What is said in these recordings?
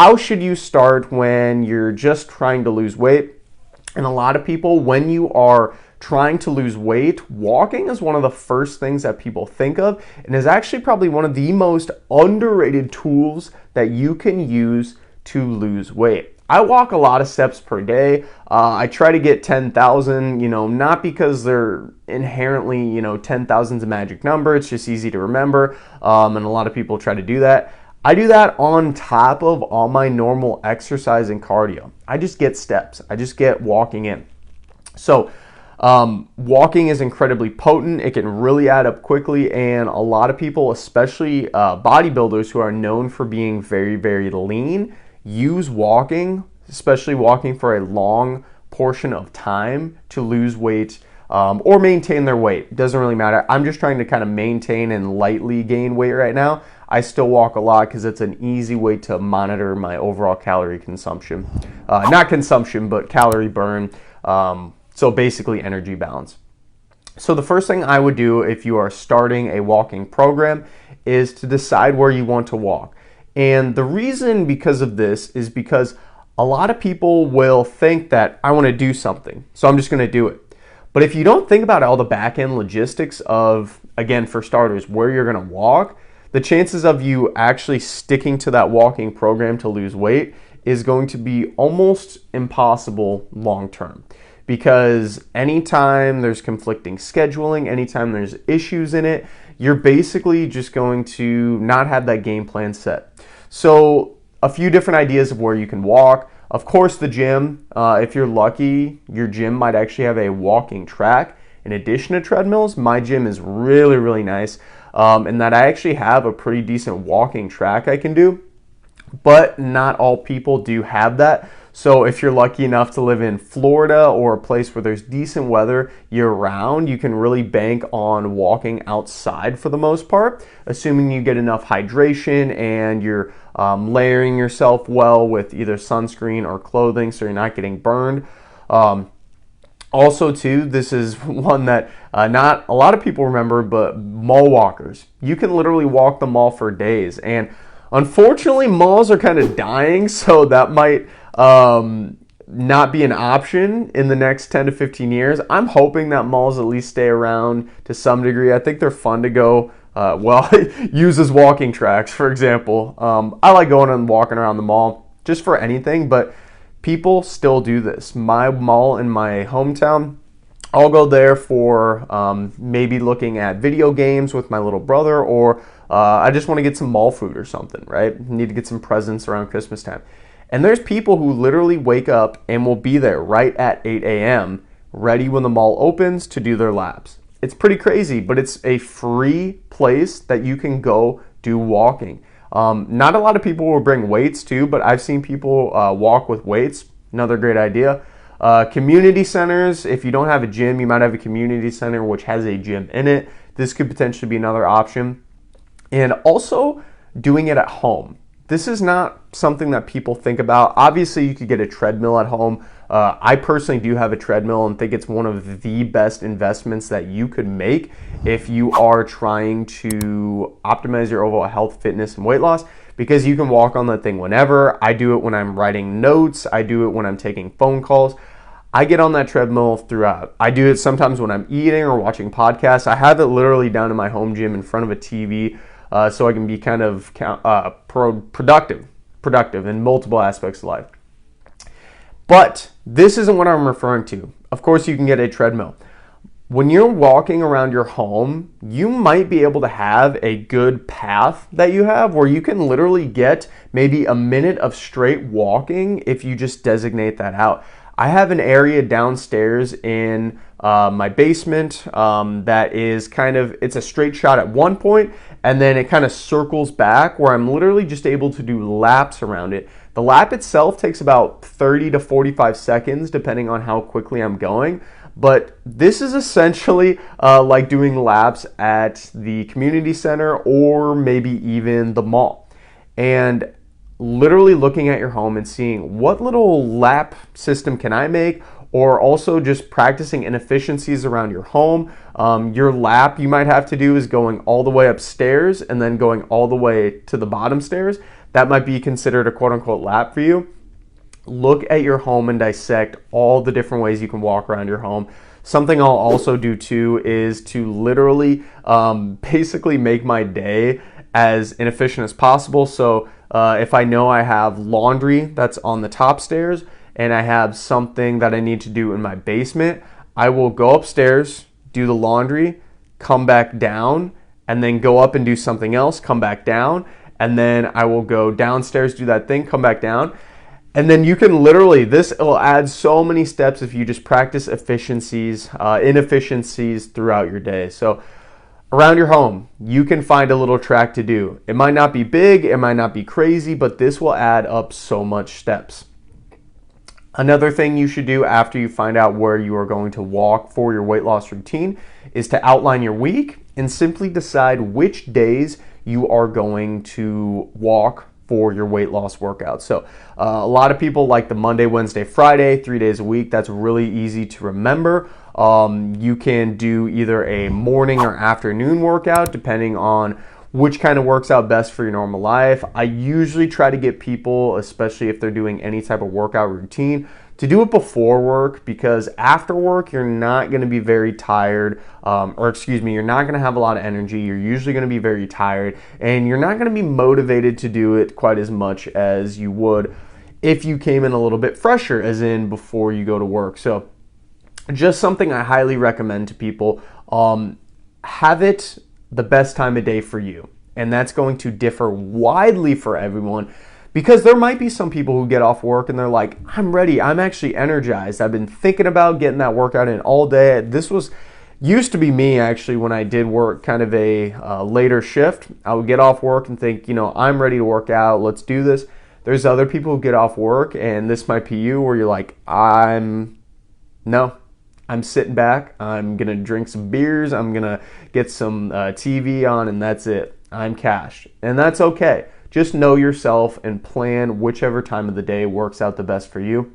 how should you start when you're just trying to lose weight? And a lot of people, when you are trying to lose weight, walking is one of the first things that people think of, and is actually probably one of the most underrated tools that you can use to lose weight. I walk a lot of steps per day. I try to get 10,000, not because they're inherently, 10,000 is a magic number. It's just easy to remember, and a lot of people try to do that. I do that on top of all my normal exercise and cardio. I just get steps. I just get walking in. So walking is incredibly potent. It can really add up quickly, and a lot of people, especially bodybuilders who are known for being very, very lean, use walking, especially walking for a long portion of time, to lose weight or maintain their weight. It doesn't really matter. I'm just trying to kind of maintain and lightly gain weight right now. I still walk a lot because it's an easy way to monitor my overall calorie consumption. Not consumption, but calorie burn. So basically energy balance. So the first thing I would do if you are starting a walking program is to decide where you want to walk. And the reason because of this is because a lot of people will think that I want to do something, so I'm just going to do it. But if you don't think about all the back-end logistics of, again, for starters, where you're going to walk, the chances of you actually sticking to that walking program to lose weight is going to be almost impossible long-term. Because anytime there's conflicting scheduling, anytime there's issues in it, you're basically just going to not have that game plan set. So a few different ideas of where you can walk. Of course, the gym. If you're lucky, your gym might actually have a walking track. In addition to treadmills, my gym is really, really nice in that I actually have a pretty decent walking track I can do. But not all people do have that. So if you're lucky enough to live in Florida or a place where there's decent weather year-round, you can really bank on walking outside for the most part, assuming you get enough hydration and you're layering yourself well with either sunscreen or clothing so you're not getting burned. Also, too, this is one that not a lot of people remember, but mall walkers. You can literally walk the mall for days, and unfortunately, malls are kind of dying, so that might not be an option in the next 10 to 15 years. I'm hoping that malls at least stay around to some degree. I think they're fun to go, use as walking tracks, for example. I like going and walking around the mall just for anything, but people still do this. My mall in my hometown, I'll go there for maybe looking at video games with my little brother, or I just want to get some mall food or something, right? Need to get some presents around Christmas time. And there's people who literally wake up and will be there right at 8 a.m. ready when the mall opens to do their laps. It's pretty crazy, but it's a free place that you can go do walking. Not a lot of people will bring weights too, but I've seen people walk with weights. Another great idea. Community centers, if you don't have a gym, you might have a community center which has a gym in it. This could potentially be another option. And also doing it at home. This is not something that people think about. Obviously, you could get a treadmill at home. I personally do have a treadmill and think it's one of the best investments that you could make if you are trying to optimize your overall health, fitness, and weight loss, because you can walk on that thing whenever. I do it when I'm writing notes. I do it when I'm taking phone calls. I get on that treadmill throughout. I do it sometimes when I'm eating or watching podcasts. I have it literally down in my home gym in front of a TV. So I can be kind of productive in multiple aspects of life. But this isn't what I'm referring to. Of course, you can get a treadmill. When you're walking around your home, you might be able to have a good path that you have where you can literally get maybe a minute of straight walking if you just designate that out. I have an area downstairs in my basement that is it's a straight shot at one point, and then it kind of circles back where I'm literally just able to do laps around it. The lap itself takes about 30 to 45 seconds depending on how quickly I'm going. But this is essentially like doing laps at the community center or maybe even the mall. And literally looking at your home and seeing what little lap system can I make, or also just practicing inefficiencies around your home. Your lap you might have to do is going all the way upstairs and then going all the way to the bottom stairs. that might be considered a quote unquote lap for you. Look at your home and dissect all the different ways you can walk around your home. Something I'll also do too is to literally basically make my day as inefficient as possible. So if I know I have laundry that's on the top stairs and I have something that I need to do in my basement, I will go upstairs, do the laundry, come back down, and then go up and do something else, come back down, and then I will go downstairs, do that thing, come back down. And then you can literally, this will add so many steps if you just practice inefficiencies throughout your day. So around your home, you can find a little track to do. It might not be big, it might not be crazy, but this will add up so much steps. Another thing you should do after you find out where you are going to walk for your weight loss routine is to outline your week and simply decide which days you are going to walk for your weight loss workout. So a lot of people like the Monday, Wednesday, Friday, 3 days a week. That's really easy to remember. You can do either a morning or afternoon workout depending on which kind of works out best for your normal life. I usually try to get people, especially if they're doing any type of workout routine, to do it before work, because after work you're not going to be very tired, you're not going to have a lot of energy. You're usually going to be very tired, and you're not going to be motivated to do it quite as much as you would if you came in a little bit fresher, as in before you go to work. So just something I highly recommend to people. Have it the best time of day for you, and that's going to differ widely for everyone. Because there might be some people who get off work and they're like, I'm ready, I'm actually energized, I've been thinking about getting that workout in all day. This used to be me actually when I did work kind of a later shift. I would get off work and think, I'm ready to work out, let's do this. There's other people who get off work, and this might be you, where you're like, I'm sitting back, I'm gonna drink some beers, I'm gonna get some TV on, and that's it. I'm cashed. And that's okay. Just know yourself and plan whichever time of the day works out the best for you.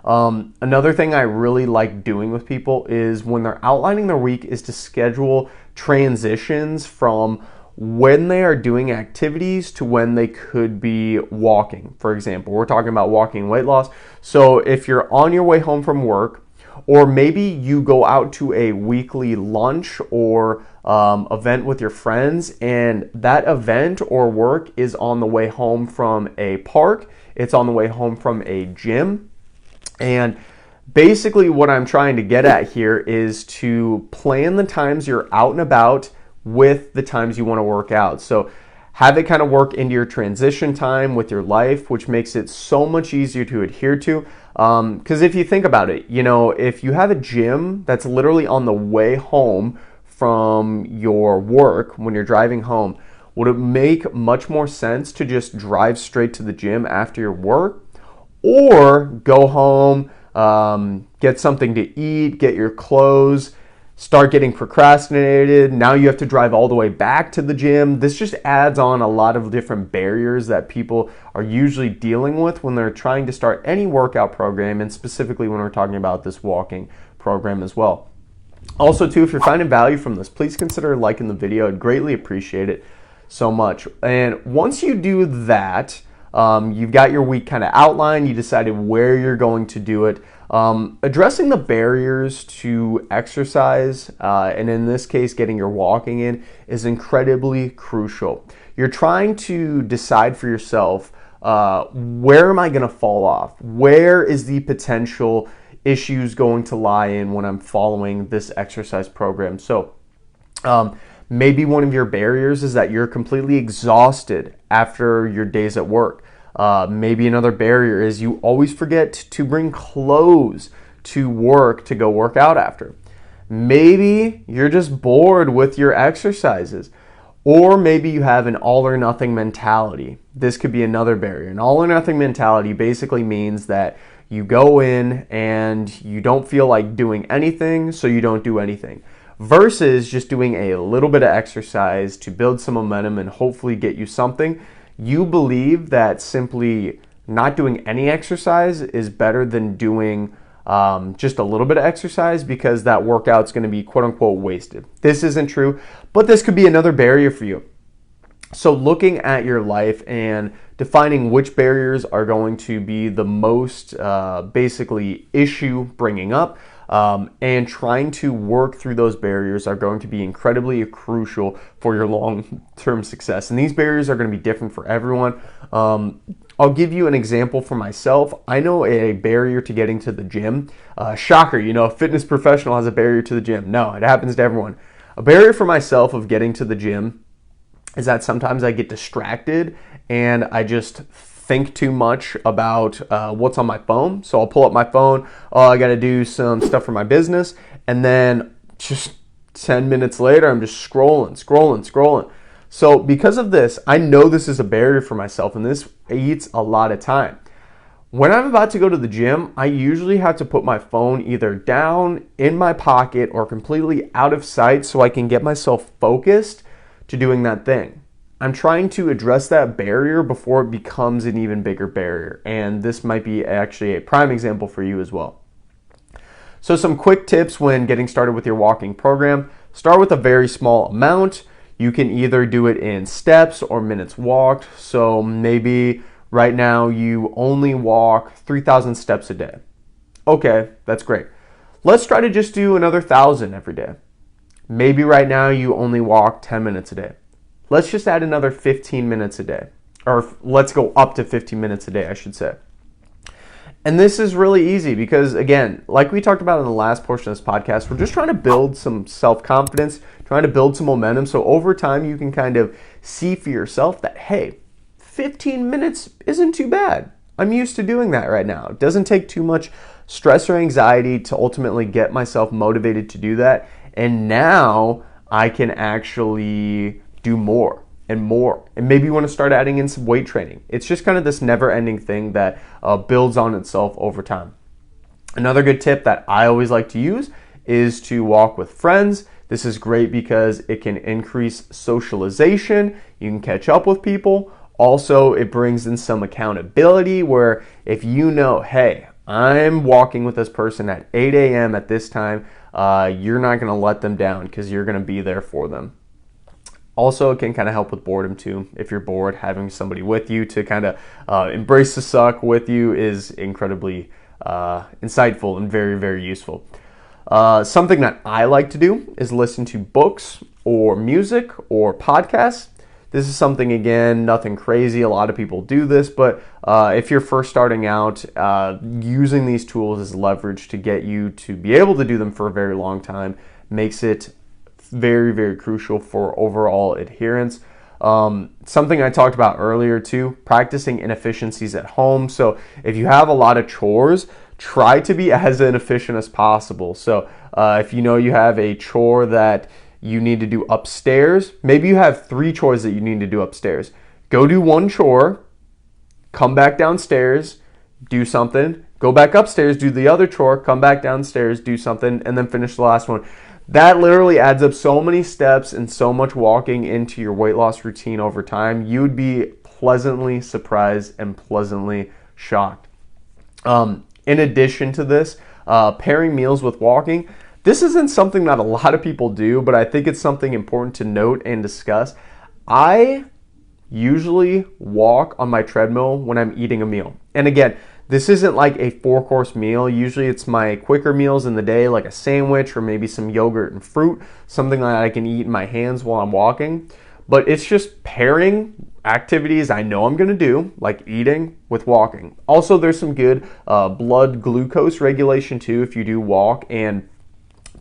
Another thing I really like doing with people is when they're outlining their week is to schedule transitions from when they are doing activities to when they could be walking. For example, we're talking about walking weight loss. So if you're on your way home from work, or maybe you go out to a weekly lunch or event with your friends, and that event or work is on the way home from a park, it's on the way home from a gym. And basically what I'm trying to get at here is to plan the times you're out and about with the times you want to work out. So have it kind of work into your transition time with your life, which makes it so much easier to adhere to. Because if you think about it, if you have a gym that's literally on the way home from your work when you're driving home, would it make much more sense to just drive straight to the gym after your work, or go home, get something to eat, get your clothes, start getting procrastinated? Now you have to drive all the way back to the gym. This just adds on a lot of different barriers that people are usually dealing with when they're trying to start any workout program, and specifically when we're talking about this walking program as well. Also too, if you're finding value from this, please consider liking the video. I'd greatly appreciate it so much. And once you do that, you've got your week kind of outlined, you decided where you're going to do it. Addressing the barriers to exercise, and in this case, getting your walking in, is incredibly crucial. You're trying to decide for yourself, where am I going to fall off? Where is the potential issues going to lie in when I'm following this exercise program? So maybe one of your barriers is that you're completely exhausted after your days at work. Maybe another barrier is you always forget to bring clothes to work to go work out after. Maybe you're just bored with your exercises. Or maybe you have an all or nothing mentality. This could be another barrier. An all or nothing mentality basically means that you go in and you don't feel like doing anything, so you don't do anything. Versus just doing a little bit of exercise to build some momentum and hopefully get you something. You believe that simply not doing any exercise is better than doing just a little bit of exercise, because that workout's going to be quote unquote wasted. This isn't true, but this could be another barrier for you. So looking at your life and defining which barriers are going to be the most basically issue bringing up, and trying to work through those barriers are going to be incredibly crucial for your long-term success. And these barriers are going to be different for everyone. I'll give you an example for myself. I know a barrier to getting to the gym. Shocker, a fitness professional has a barrier to the gym. No, it happens to everyone. A barrier for myself of getting to the gym is that sometimes I get distracted and I just think too much about what's on my phone. So I'll pull up my phone, I got to do some stuff for my business, and then just 10 minutes later, I'm just scrolling. So because of this, I know this is a barrier for myself, and this eats a lot of time. When I'm about to go to the gym, I usually have to put my phone either down in my pocket or completely out of sight so I can get myself focused to doing that thing. I'm trying to address that barrier before it becomes an even bigger barrier, and this might be actually a prime example for you as well. So some quick tips when getting started with your walking program. Start with a very small amount. You can either do it in steps or minutes walked. So maybe right now you only walk 3,000 steps a day. Okay, that's great. Let's try to just do another 1,000 every day. Maybe right now you only walk 10 minutes a day. Let's just add another 15 minutes a day. Or let's go up to 15 minutes a day, I should say. And this is really easy because, again, like we talked about in the last portion of this podcast, we're just trying to build some self-confidence, trying to build some momentum. So over time, you can kind of see for yourself that, hey, 15 minutes isn't too bad. I'm used to doing that right now. It doesn't take too much stress or anxiety to ultimately get myself motivated to do that. And now I can actually do more and more. And maybe you want to start adding in some weight training. It's just kind of this never-ending thing that builds on itself over time. Another good tip that I always like to use is to walk with friends. This is great because it can increase socialization. You can catch up with people. Also, it brings in some accountability where if you know, hey, I'm walking with this person at 8 a.m. at this time, you're not going to let them down because you're going to be there for them. Also, it can kind of help with boredom too. If you're bored, having somebody with you to kind of embrace the suck with you is incredibly insightful and very, very useful. Something that I like to do is listen to books or music or podcasts. This is something, again, nothing crazy. A lot of people do this, but if you're first starting out, using these tools as leverage to get you to be able to do them for a very long time makes it very, very crucial for overall adherence. Something I talked about earlier too, practicing inefficiencies at home. So if you have a lot of chores, try to be as inefficient as possible. So if you know you have a chore that you need to do upstairs, maybe you have 3 chores that you need to do upstairs. Go do one chore, come back downstairs, do something, go back upstairs, do the other chore, come back downstairs, do something, and then finish the last one. That literally adds up so many steps and so much walking into your weight loss routine over time. You'd be pleasantly surprised and pleasantly shocked. In addition to this, pairing meals with walking. This isn't something that a lot of people do, but I think it's something important to note and discuss. I usually walk on my treadmill when I'm eating a meal. And again, this isn't like a 4-course meal. Usually it's my quicker meals in the day, like a sandwich or maybe some yogurt and fruit, something that I can eat in my hands while I'm walking. But it's just pairing activities I know I'm going to do, like eating, with walking. Also, there's some good blood glucose regulation too if you do walk and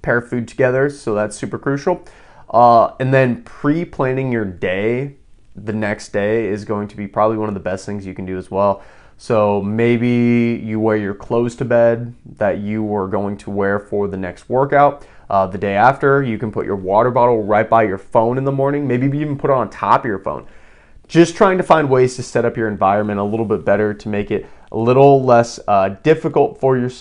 pair food together, so that's super crucial. And then pre-planning your day the next day is going to be probably one of the best things you can do as well. So maybe you wear your clothes to bed that you were going to wear for the next workout. The day after, you can put your water bottle right by your phone in the morning. Maybe even put it on top of your phone. Just trying to find ways to set up your environment a little bit better to make it a little less difficult for yourself.